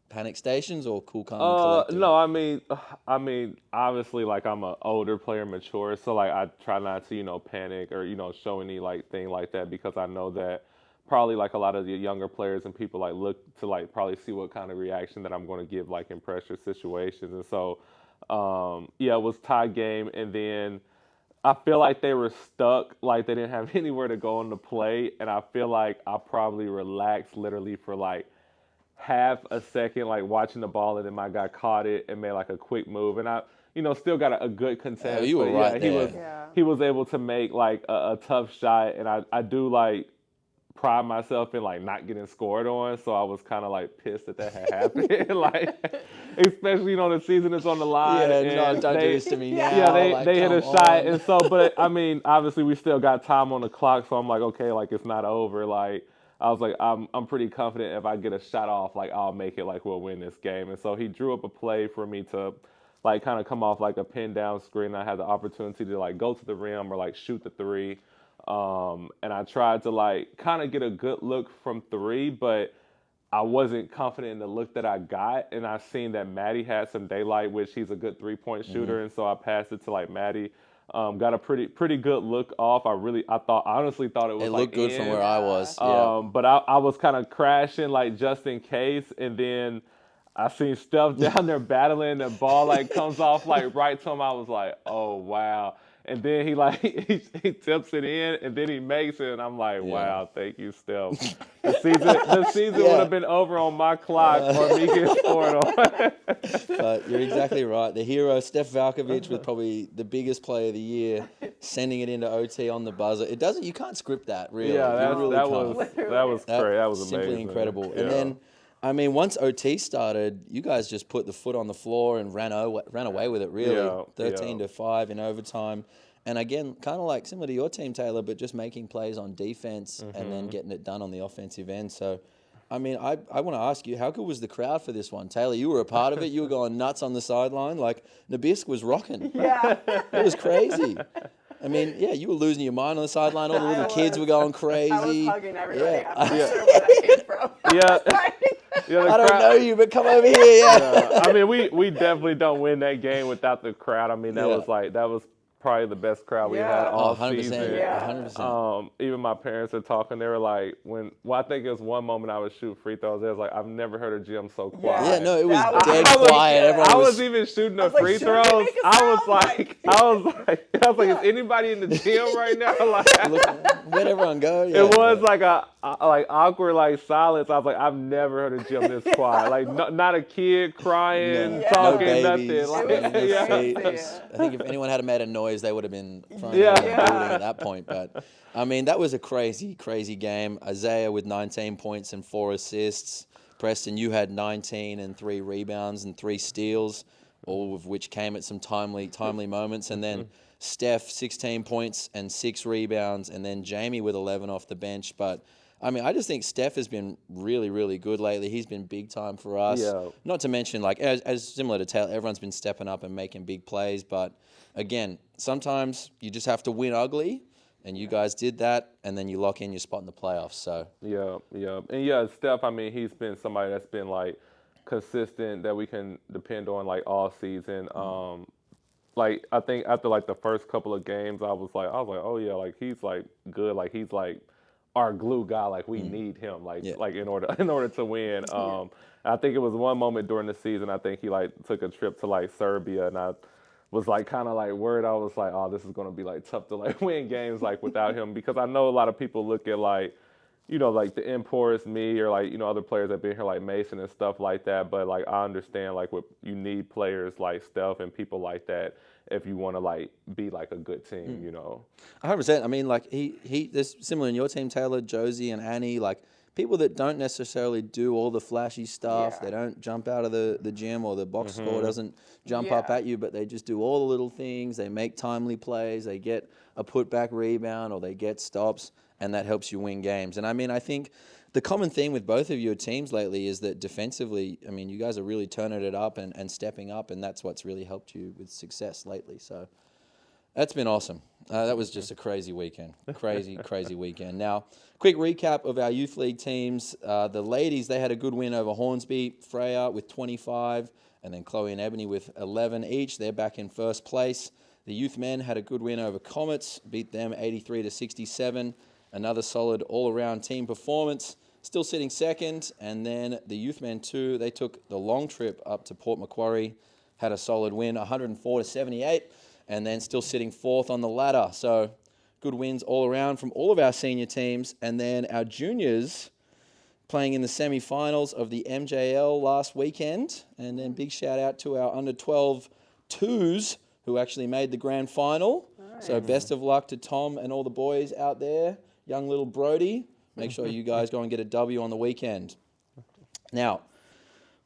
A: panic stations or cool, calm, and collected?
C: No, I mean, obviously, I'm an older player, mature, so I try not to, panic or show any thing like that, because I know that probably a lot of the younger players and people look to probably see what kind of reaction that I'm going to give in pressure situations, and so it was tie game, and then I feel like they were stuck, like they didn't have anywhere to go on the play, and I feel like I probably relaxed literally for like half a second, like watching the ball, and then my guy caught it and made like a quick move, and I, still got a good contest.
A: Oh, you were
C: but
A: right
C: he
A: there.
C: was
B: Yeah.
C: he was able to make like a tough shot, and I do like pride myself in like not getting scored on, so I was kind of like pissed that had happened, like especially the season is on the line.
A: Yeah,
C: and
A: no, don't do this to me now.
C: Yeah, they
A: like,
C: hit a
A: come
C: shot,
A: on.
C: and so, but I mean, obviously we still got time on the clock, so I'm like, okay, like it's not over. Like I was like, I'm pretty confident if I get a shot off, like I'll make it, like we'll win this game. And so he drew up a play for me to like kind of come off like a pin down screen. I had the opportunity to like go to the rim or like shoot the three. And I tried to like kind of get a good look from three, but I wasn't confident in the look that I got. And I seen that Maddie had some daylight, which he's a good 3-point shooter. And so I passed it to like Maddie. Got a pretty good look off. Honestly thought it was
A: It
C: like
A: looked good
C: in.
A: from where I was. Yeah.
C: But I was kind of crashing like just in case, and then I seen Steph down there battling. The ball like comes off like right to him. I was like, oh wow. And then he like he tips it in, and then he makes it, and I'm like, wow, thank you, Steph. The season would have been over on my clock or me getting scored on.
A: But you're exactly right. The hero, Steph Valkovic, was probably the biggest player of the year, sending it into OT on the buzzer. You can't script that, really.
C: Yeah,
A: You really
C: that
A: can't.
C: was great. That was amazing.
A: Simply incredible.
C: Yeah.
A: And then, I mean, once OT started, you guys just put the foot on the floor and ran away with it, really.
C: Yeah,
A: 13-5 in overtime. And again, kind of like similar to your team, Taylor, but just making plays on defense and then getting it done on the offensive end. So, I mean, I want to ask you, how good was the crowd for this one? Taylor, you were a part of it. You were going nuts on the sideline. Like, Nabisco was rocking.
B: Yeah.
A: It was crazy. I mean, yeah, you were losing your mind on the sideline. All the little kids were going crazy.
B: I was hugging everybody.
A: Yeah.
B: I'm not sure where that came from.
C: Yeah,
A: I don't know you, but come over here. Yeah.
C: I mean, we definitely don't win that game without the crowd. I mean, that was probably the best crowd we had all
A: 100%.
C: season.
B: Yeah.
A: 100%.
C: Even my parents are talking. They were like, I think it was one moment I would shoot free throws. They was like, I've never heard a gym so quiet.
A: Yeah, no, it was
B: That was-
A: dead
B: I was-
A: quiet. Everyone
C: I
A: was
C: was even shooting the
B: like,
C: free
B: should we
C: throws.
B: make a
C: I was
B: sound?
C: like, is anybody in the gym right now? Like,
A: where'd everyone go? Yeah.
C: it was like a like awkward like silence. I was like, I've never heard a gym this quiet. Like not a kid crying,
A: No
C: talking,
A: babies
C: nothing.
A: on their
C: Yeah.
A: feet.
B: Yeah.
A: I think if anyone had made a noise, they would have been thrown
C: Yeah.
A: out of the building at that point. But I mean, that was a crazy, crazy game. Isaiah with 19 points and 4 assists. Preston, you had 19 and 3 rebounds and 3 steals, all of which came at some timely moments. And then Steph, 16 points and 6 rebounds, and then Jamie with 11 off the bench. But I mean, I just think Steph has been really, really good lately. He's been big time for us.
C: Yeah.
A: Not to mention, like, as similar to Taylor, everyone's been stepping up and making big plays. But again, sometimes you just have to win ugly, and you guys did that, and then you lock in your spot in the playoffs. So
C: Yeah. And yeah, Steph, I mean, he's been somebody that's been like consistent that we can depend on like all season. Like I think after like the first couple of games, I was like, oh yeah, like he's like good, like he's like our glue guy, like we need him, like in order to win. I think it was one moment during the season, I think he like took a trip to like Serbia, and I was like kind of like worried. I was like, oh, this is gonna be like tough to like win games like without him, because I know a lot of people look at like, like the imports, me, or like, other players that been here like Mason and stuff like that. But like I understand like what you need players like Steph and people like that if you want to like be like a good team,
A: 100%. I mean, like there's similar in your team, Taylor, Josie, and Annie, like people that don't necessarily do all the flashy stuff.
B: Yeah.
A: They don't jump out of the gym, or the box score doesn't jump up
B: Yeah.
A: at you, but they just do all the little things. They make timely plays. They get a putback rebound, or they get stops, and that helps you win games. And I mean, I think the common theme with both of your teams lately is that defensively, I mean, you guys are really turning it up and stepping up, and that's what's really helped you with success lately. So that's been awesome. That was just a crazy weekend. Crazy weekend. Now, quick recap of our youth league teams. The ladies, they had a good win over Hornsby, Freya with 25, and then Chloe and Ebony with 11 each. They're back in first place. The youth men had a good win over Comets, beat them 83-67. Another solid all-around team performance. Still sitting second. And then the youth men too, they took the long trip up to Port Macquarie, had a solid win, 104-78. and then still sitting 4th on the ladder. So good wins all around from all of our senior teams. And then our juniors playing in the semi-finals of the MJL last weekend. And then big shout out to our under 12 twos who actually made the grand final. Nice. So best of luck to Tom and all the boys out there. Young little Brody. Make sure you guys go and get a W on the weekend. Now,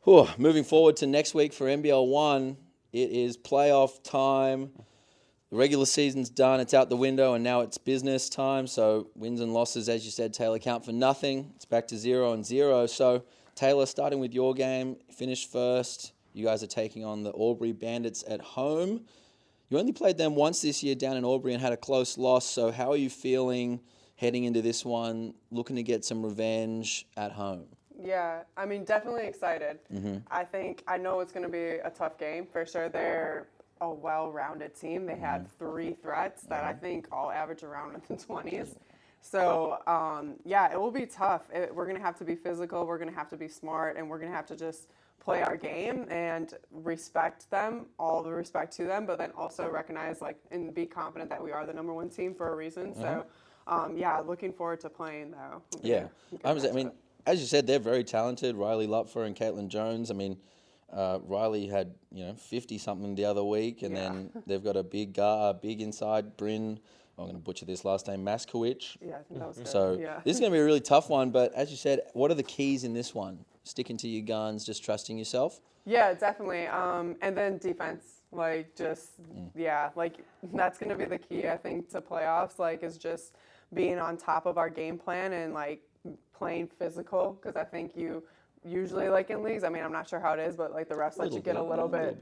A: moving forward to next week for NBL1, it is playoff time. The regular season's done. It's out the window, and now it's business time. So wins and losses, as you said, Taylor, count for nothing. It's back to 0-0. So, Taylor, starting with your game, finished first. You guys are taking on the Albury Bandits at home. You only played them once this year down in Albury and had a close loss. So how are you feeling heading into this one, looking to get some revenge at home?
B: Yeah, I mean, definitely excited. I know it's going to be a tough game for sure. They're a well-rounded team. They had 3 threats that I think all average around in the 20s. So, yeah, it will be tough. We're going to have to be physical. We're going to have to be smart, and we're going to have to just play our game and respect them, all the respect to them, but then also recognize and be confident that we are the number 1 team for a reason. So, yeah, looking forward to playing though.
A: Yeah, I mean, as you said, they're very talented. Riley Lupfer and Caitlin Jones. I mean, Riley had 50 something the other week, and then they've got a big inside Bryn. I'm going to butcher this last name, Maskowicz.
B: Yeah, I think that was good.
A: So this is going to be a really tough one. But as you said, what are the keys in this one? Sticking to your guns, just trusting yourself.
B: Yeah, definitely. And then defense, that's going to be the key, I think, to playoffs. Is just being on top of our game plan and playing physical, because I think you usually in leagues, I mean, I'm not sure how it is, but the refs let you get a little bit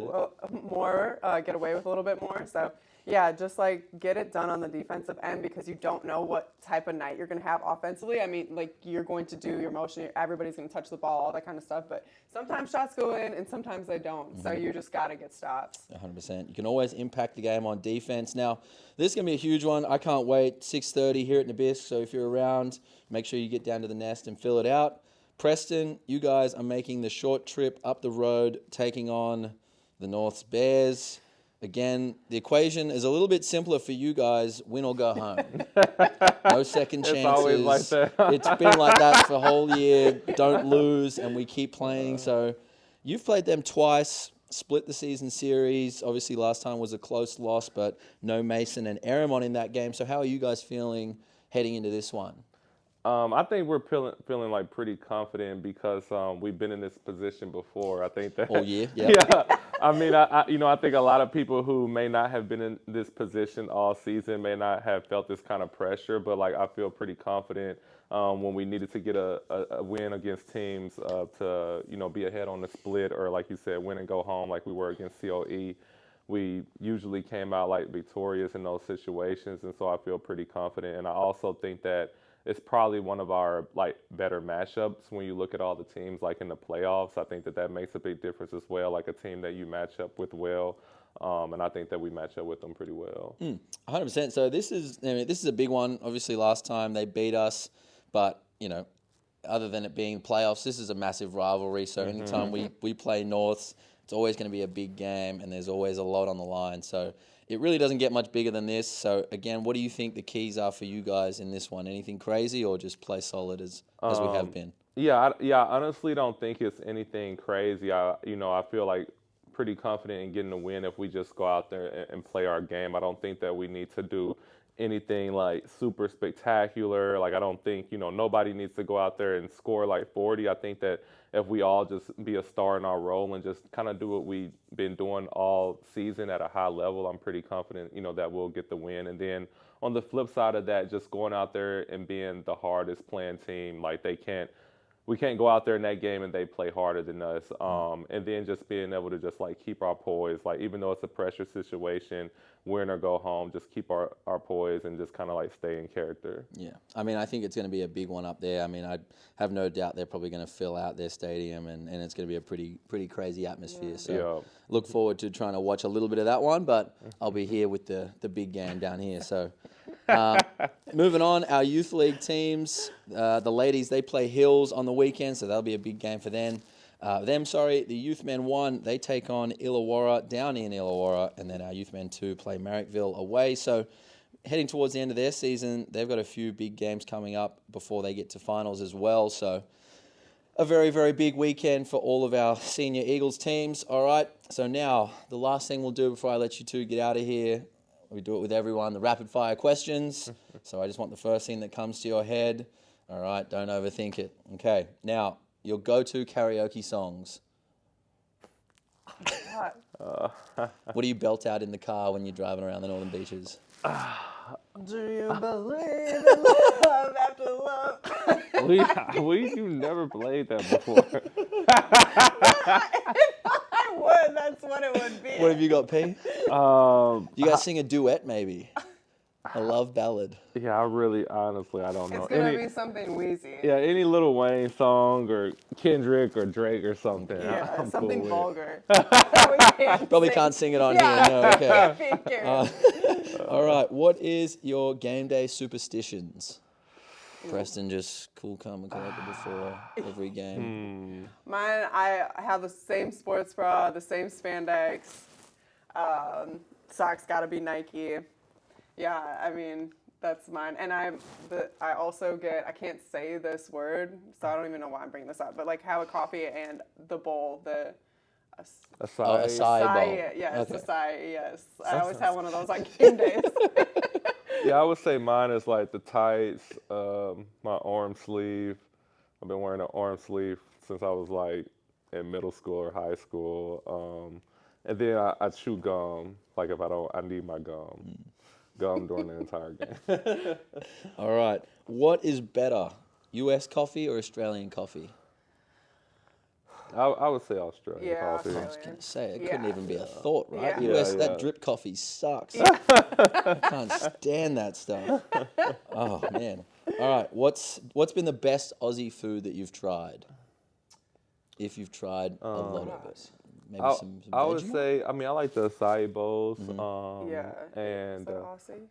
B: more, get away with a little bit more. So yeah, just get it done on the defensive end, because you don't know what type of night you're going to have offensively. I mean, you're going to do your motion, everybody's going to touch the ball, all that kind of stuff, but sometimes shots go in and sometimes they don't. So you just got to get stops.
A: 100%. You can always impact the game on defense. Now, this is going to be a huge one. I can't wait. 6:30 here at Nabisc. So if you're around, make sure you get down to the nest and fill it out. Preston, you guys are making the short trip up the road, taking on the North's Bears. Again, the equation is a little bit simpler for you guys, win or go home. No second chances.
C: It's always like that.
A: It's been like that for the whole year. Don't lose, and we keep playing. So you've played them twice, split the season series. Obviously, last time was a close loss, but no Mason and Aramon in that game. So how are you guys feeling heading into this one?
C: I think we're feeling pretty confident, because we've been in this position before. I think that
A: all year,
C: yeah. I mean, I think a lot of people who may not have been in this position all season may not have felt this kind of pressure, but I feel pretty confident when we needed to get a win against teams to be ahead on the split, or like you said, win and go home like we were against COE. We usually came out victorious in those situations, and so I feel pretty confident. And I also think that it's probably one of our better matchups when you look at all the teams in the playoffs. I think that makes a big difference as well, a team that you match up with well, and I think that we match up with them pretty well.
A: 100%. So this is a big one. Obviously, last time they beat us, but other than it being playoffs, this is a massive rivalry. So anytime we play Norths, it's always going to be a big game, and there's always a lot on the line. So it really doesn't get much bigger than this. So, again, what do you think the keys are for you guys in this one? Anything crazy, or just play solid as we have been?
C: Yeah, I honestly don't think it's anything crazy. I feel pretty confident in getting a win if we just go out there and play our game. I don't think that we need to do anything super spectacular. I don't think, nobody needs to go out there and score 40. I think that if we all just be a star in our role and just kind of do what we've been doing all season at a high level, I'm pretty confident, that we'll get the win. And then on the flip side of that, just going out there and being the hardest playing team, we can't go out there in that game and they play harder than us. And then just being able to just keep our poise, even though it's a pressure situation, win or go home, just keep our poise and just kind of stay in character.
A: Yeah. I mean, I think it's going to be a big one up there. I mean, I have no doubt they're probably going to fill out their stadium, and it's going to be a pretty crazy atmosphere. Yeah. So look forward to trying to watch a little bit of that one, but I'll be here with the big game down here. So moving on, our youth league teams, the ladies, they play Hills on the weekend, so that'll be a big game for them. The Youth Men 1, they take on Illawarra down in Illawarra, and then our Youth Men 2 play Marrickville away. So heading towards the end of their season, they've got a few big games coming up before they get to finals as well. So a very, very big weekend for all of our senior Eagles teams. All right, so now the last thing we'll do before I let you two get out of here, we do it with everyone, the rapid fire questions. So I just want the first thing that comes to your head. All right, don't overthink it. Okay, now your go-to karaoke songs. What do you belt out in the car when you're driving around the Northern Beaches?
B: Do you believe in love after love?
C: You never played that before.
B: I would. That's what it would be.
A: What have you got, P? You guys sing a duet, maybe? A love ballad.
C: Yeah, honestly, I don't know.
B: It's gonna be something wheezy.
C: Yeah, any Lil Wayne song or Kendrick or Drake or something.
B: Yeah,
C: I'm
B: something
C: cool
B: vulgar.
A: Probably can't sing it on here. No, okay. All right. What is your game day superstitions? Preston just cool, calm, and collected before every game.
B: Mine, I have the same sports bra, the same spandex. Socks gotta be Nike. Yeah, I mean, that's mine. And I also I can't say this word, so I don't even know why I'm bringing this up, but like have a coffee and the bowl,
C: Acai
A: bowl.
B: Yes,
A: Okay.
B: acai, yes. I always have one of those on game days.
C: Yeah, I would say mine is like the tights, my arm sleeve. I've been wearing an arm sleeve since I was like in middle school or high school. And then I chew gum, like if I need my gum during the entire game.
A: All right. What is better, U.S. coffee or Australian coffee?
C: I would say Australian
B: Yeah,
C: coffee.
A: I was going to say, it
B: Yeah.
A: couldn't even be a thought, right?
B: Yeah.
A: US,
C: Yeah,
A: that
C: yeah.
A: drip coffee sucks. I can't stand that stuff. Oh, man. All right. What's been the best Aussie food that you've tried? If you've tried a lot of it. Maybe some
C: I would
A: Vegemite?
C: say, I mean, I like the acai bowls.
B: Yeah.
C: And
B: Is that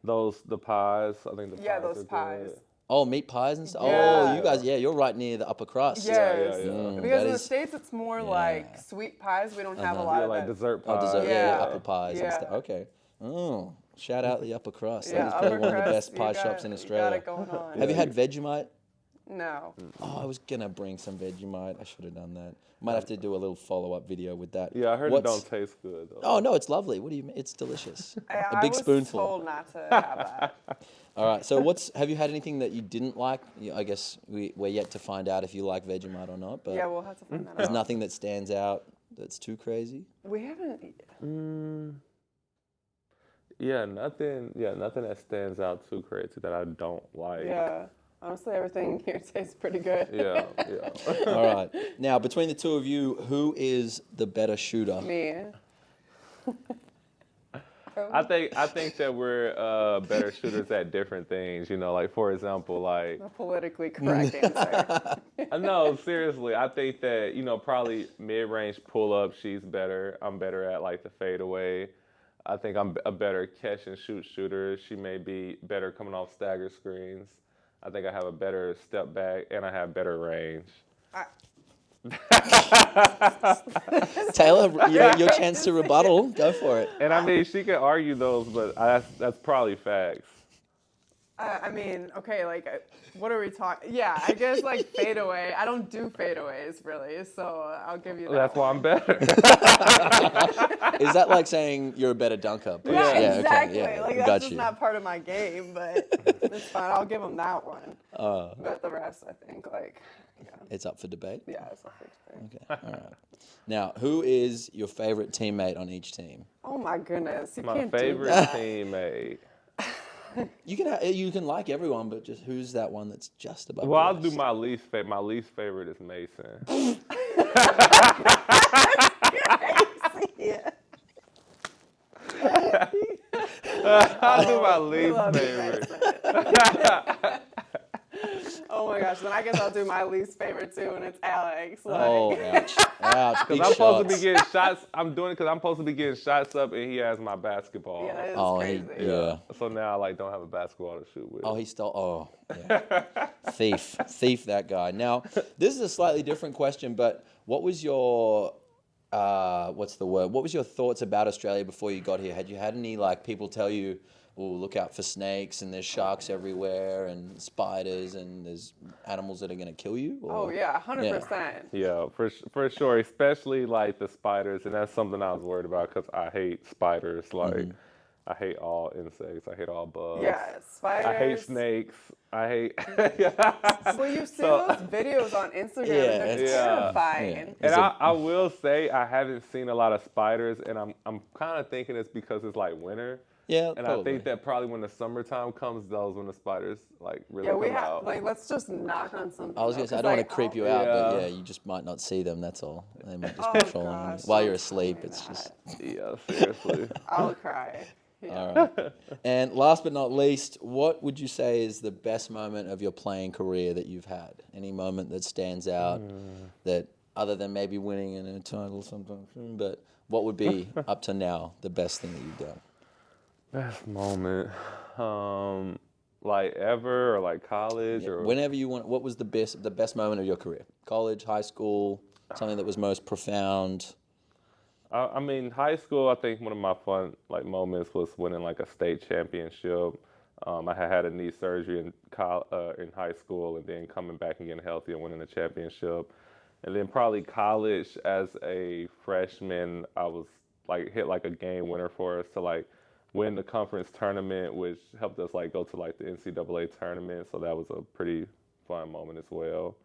B: Aussie?
C: the pies. I think the pies
B: Yeah, those
C: are
B: pies.
C: good.
A: Oh, meat pies and stuff? Oh,
B: Yeah.
A: you guys, you're right near the upper crust.
B: Yes.
C: yeah.
A: Mm,
B: Because
A: that
B: in the
A: is-
B: States, it's more like sweet pies. We don't have a lot
C: Yeah,
B: of
C: like
B: that.
C: dessert
A: Oh,
C: pies.
A: dessert,
B: Yeah.
A: apple pies and
B: Yeah.
A: stuff. Okay. Oh, shout out the upper crust.
B: Yeah,
A: that is probably
B: upper
A: one of the
B: crust,
A: best pie
B: you
A: shops in
B: got
A: Australia.
B: it going on.
A: Have you had Vegemite?
B: No.
A: Oh, I was going to bring some Vegemite. I should have done that. Might have to do a little follow-up video with that.
C: Yeah, I heard
A: What's-
C: it don't taste good, though.
A: Oh, no, it's lovely. What do you mean? It's delicious.
B: I
A: A big
B: was
A: spoonful.
B: told not to have that.
A: All right. So have you had anything that you didn't like? I guess we're yet to find out if you like Vegemite or not. But
B: Yeah, we'll have to find that
A: there's
B: out.
A: nothing that stands out that's too crazy.
B: We haven't.
C: Yeah, nothing that stands out too crazy that I don't like.
B: Yeah. Honestly, everything here tastes pretty good.
C: Yeah.
A: All right. Now, between the two of you, who is the better shooter?
B: Me.
C: I think that we're better shooters at different things. You know, like for example, like
B: A politically correct answer.
C: no, seriously, I think that probably mid-range pull-up. She's better. I'm better at like the fadeaway. I think I'm a better catch and shoot shooter. She may be better coming off stagger screens. I think I have a better step back and I have better range.
A: Taylor, your chance to rebuttal. Go for it.
C: And I mean, she can argue those, but that's probably facts.
B: I mean, okay, like, what are we talking? Yeah, I guess like fadeaway. I don't do fadeaways really, so I'll give you that.
C: That's why I'm better.
A: Is that like saying you're a better dunker?
B: Yeah,
A: okay,
B: exactly.
A: yeah,
B: Like
A: got
B: that's just
A: you.
B: not part of my game, but it's fine. I'll give them that one. But the rest, I think, like, yeah,
A: It's up for debate.
B: yeah, it's a fixed thing.
A: Okay, all right. Now, who is your favorite teammate on each team?
B: Oh my goodness, you
C: My
B: can't
C: favorite
B: do that.
C: teammate.
A: You can like everyone, but just who's that one that's just above?
C: Well,
A: the
C: I'll
A: rest?
C: do my least favorite. My least favorite is Mason.
B: Yeah.
C: I'll do my
B: Love
C: least
B: you,
C: favorite.
B: Preston. Oh my gosh, then I guess I'll do my least favorite too, and it's Alex. Like,
A: Oh, ouch. Ouch. Big
C: Because I'm supposed to
A: shots.
C: be getting shots. I'm doing it because I'm supposed to be getting shots up, and he has my basketball.
B: yeah, that is
A: Oh,
B: crazy.
A: yeah.
C: So now I like don't have a basketball to shoot with.
A: Oh, he stole. Oh, yeah. Thief, that guy. Now, this is a slightly different question, but what was your, what's the word? What was your thoughts about Australia before you got here? Had you had any like people tell you, oh, look out for snakes and there's sharks everywhere and spiders and there's animals that are gonna kill you? Or?
B: Oh yeah, 100%.
C: Yeah, for sure, especially like the spiders, and that's something I was worried about because I hate spiders. Like, I hate all insects. I hate all bugs.
B: Yeah, spiders.
C: I hate snakes. I hate.
B: Well, you see those videos on Instagram,
A: Yeah,
B: and they're
A: it's-
B: terrifying.
C: And I will say I haven't seen a lot of spiders, and I'm kind of thinking it's because it's like winter.
A: Yeah,
C: And
A: probably.
C: I think that probably when the summertime comes, those when the spiders like really
B: Yeah, we
C: come
B: have,
C: out.
B: like, let's just knock on something.
A: I was gonna
B: though,
A: say I
B: 'cause,
A: don't
B: like,
A: want to creep you out, but
C: Yeah.
A: yeah, you just might not see them. That's all. They might just
B: Oh,
A: be patrolling you
B: gosh,
A: while you're
B: don't
A: asleep.
B: tell me
A: It's just.
C: Yeah, seriously.
B: I'll cry. Yeah.
A: All right. And last but not least, what would you say is the best moment of your playing career that you've had? Any moment that stands out that, other than maybe winning a title sometime soon, but what would be up to now the best thing that you've done?
C: Best moment, like ever, or like college, or
A: Whenever you want. What was the best moment of your career? College, high school, something that was most profound.
C: I mean, high school. I think one of my fun like moments was winning like a state championship. I had a knee surgery in high school, and then coming back and getting healthy and winning the championship. And then probably college as a freshman, I was like hit like a game winner for us to like win the conference tournament, which helped us like go to like the NCAA tournament. So that was a pretty fun moment as well.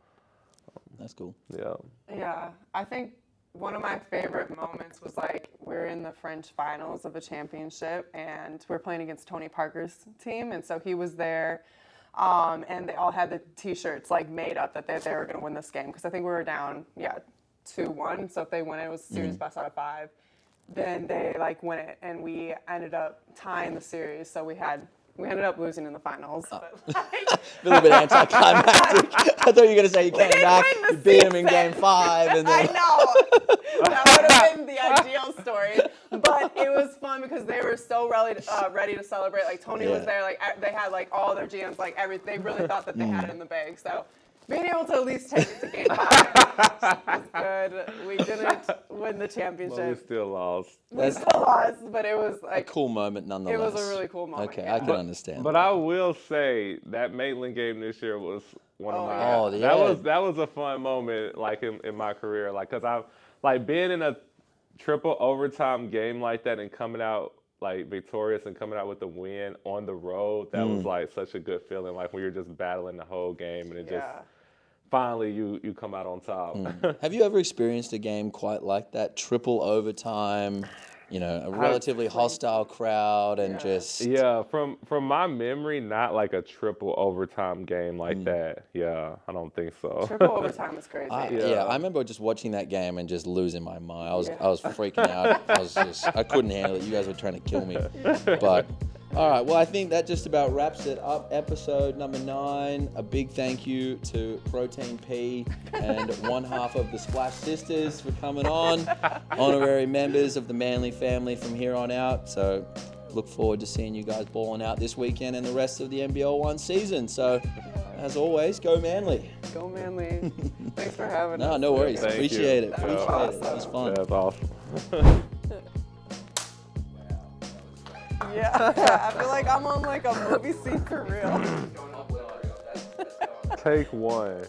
A: That's cool.
C: Yeah.
B: Yeah, I think one of my favorite moments was like we're in the French finals of a championship and we're playing against Tony Parker's team, and so he was there, and they all had the T-shirts like made up that they were going to win this game because I think we were down 2-1. So if they win it, it was a series best out of 5. Then they like win it, and we ended up tying the series. So we ended up losing in the finals. But, like,
A: A little bit anticlimactic. I thought you were going to say you came
B: didn't
A: back,
B: win the
A: you beat him in
B: season.
A: game 5, and
B: I
A: then.
B: know. That would have been the ideal story. But it was fun because they were so ready to celebrate. Like Tony was
A: Yeah.
B: there. Like they had like all their GMs. Like they really thought that they had it in the bag. So being able to at least take it to game 5 was good. We didn't win the
C: But we
B: championship.
C: still lost.
B: We still lost, but it was
A: A
B: like
A: cool moment
B: it
A: nonetheless.
B: was a really cool moment.
A: Okay,
B: yeah.
A: I can understand.
C: But
A: that.
C: I will say that Maitland game this year was one of
B: Oh,
C: my.
B: yeah.
A: Oh, yeah.
C: That was a fun moment, like in my career, like because I like being in a triple overtime game like that and coming out like victorious and coming out with the win on the road. That was like such a good feeling, like when you're just battling the whole game and it just
B: Yeah.
C: finally you come out on top.
A: Have you ever experienced a game quite like that? Triple overtime, a relatively hostile crowd and
B: Yeah.
A: just.
C: Yeah, from my memory, not like a triple overtime game like that. Yeah, I don't think so.
B: Triple overtime is crazy.
A: Yeah, I remember just watching that game and just losing my mind. I
B: Yeah.
A: was freaking out. I couldn't handle it. You guys were trying to kill me. But all right, well, I think that just about wraps it up. Episode number 9. A big thank you to Protein P and one half of the Splash Sisters for coming on. Honorary members of the Manly family from here on out. So look forward to seeing you guys balling out this weekend and the rest of the NBL1 season. So as always, go Manly.
B: Go Manly. Thanks for having us.
A: No worries.
C: Thank you.
A: Appreciate it.
C: That
B: was
A: Appreciate it. That was fun.
C: That's awesome.
B: Yeah, I feel like I'm on like a movie scene for real.
C: Take 1.